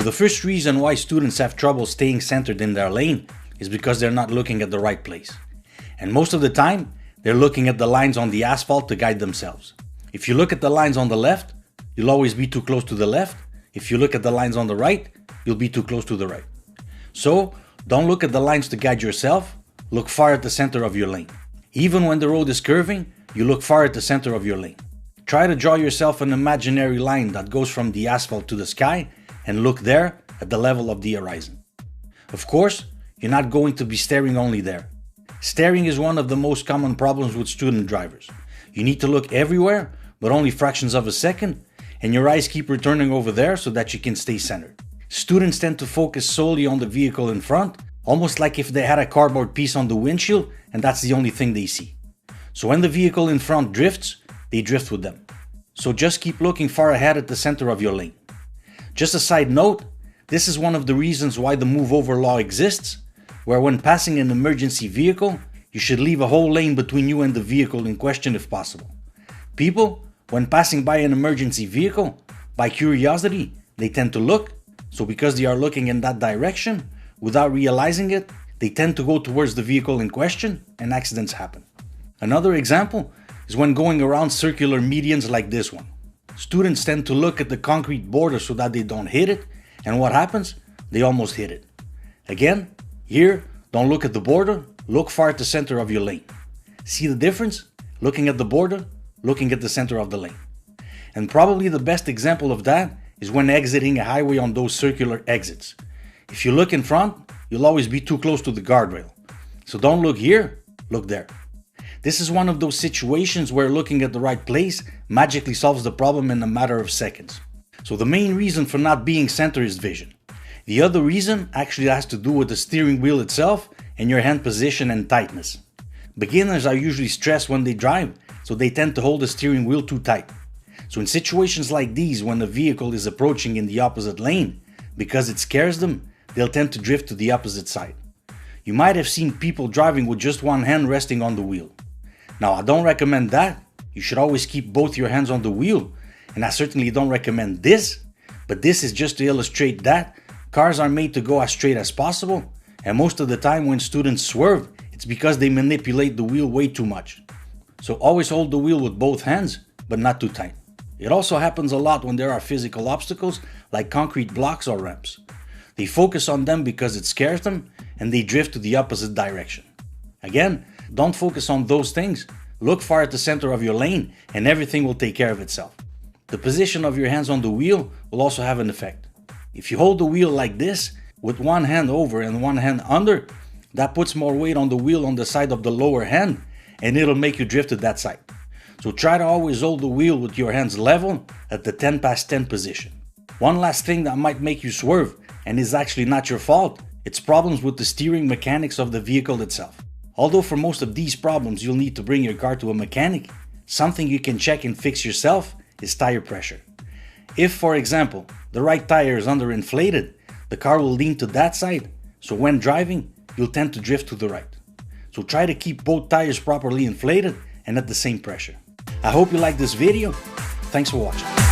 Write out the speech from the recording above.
the first reason why students have trouble staying centered in their lane is because they're not looking at the right place. And most of the time, they're looking at the lines on the asphalt to guide themselves. If you look at the lines on the left, you'll always be too close to the left. If you look at the lines on the right, you'll be too close to the right. So, don't look at the lines to guide yourself, look far at the center of your lane. Even when the road is curving, you look far at the center of your lane. Try to draw yourself an imaginary line that goes from the asphalt to the sky and look there at the level of the horizon. Of course, you're not going to be staring only there. Staring is one of the most common problems with student drivers. You need to look everywhere, but only fractions of a second, and your eyes keep returning over there so that you can stay centered. Students tend to focus solely on the vehicle in front, almost like if they had a cardboard piece on the windshield and that's the only thing they see. So when the vehicle in front drifts, they drift with them. So just keep looking far ahead at the center of your lane. Just a side note, this is one of the reasons why the move over law exists, where when passing an emergency vehicle, you should leave a whole lane between you and the vehicle in question if possible. People, when passing by an emergency vehicle, by curiosity, they tend to look, so because they are looking in that direction, without realizing it, they tend to go towards the vehicle in question and accidents happen. Another example is when going around circular medians like this one. Students tend to look at the concrete border so that they don't hit it, and what happens? They almost hit it. Again, here, don't look at the border, look far at the center of your lane. See the difference? Looking at the border, looking at the center of the lane. And probably the best example of that is when exiting a highway on those circular exits. If you look in front, you'll always be too close to the guardrail. So don't look here, look there. This is one of those situations where looking at the right place magically solves the problem in a matter of seconds. So the main reason for not being centered is vision. The other reason actually has to do with the steering wheel itself and your hand position and tightness. Beginners are usually stressed when they drive, so they tend to hold the steering wheel too tight. So in situations like these, when the vehicle is approaching in the opposite lane, because it scares them, they'll tend to drift to the opposite side. You might have seen people driving with just one hand resting on the wheel. Now, I don't recommend that. You should always keep both your hands on the wheel, and I certainly don't recommend this, but this is just to illustrate that cars are made to go as straight as possible, and most of the time when students swerve, it's because they manipulate the wheel way too much. So always hold the wheel with both hands, but not too tight. It also happens a lot when there are physical obstacles like concrete blocks or ramps. They focus on them because it scares them, and they drift to the opposite direction. Again, don't focus on those things. Look far at the center of your lane and everything will take care of itself. The position of your hands on the wheel will also have an effect. If you hold the wheel like this, with one hand over and one hand under, that puts more weight on the wheel on the side of the lower hand and it'll make you drift to that side. So try to always hold the wheel with your hands level at the 10 past 10 position. One last thing that might make you swerve and is actually not your fault, it's problems with the steering mechanics of the vehicle itself. Although for most of these problems you'll need to bring your car to a mechanic, something you can check and fix yourself is tire pressure. If, for example, the right tire is underinflated, the car will lean to that side, so when driving, you'll tend to drift to the right. So try to keep both tires properly inflated and at the same pressure. I hope you liked this video. Thanks for watching.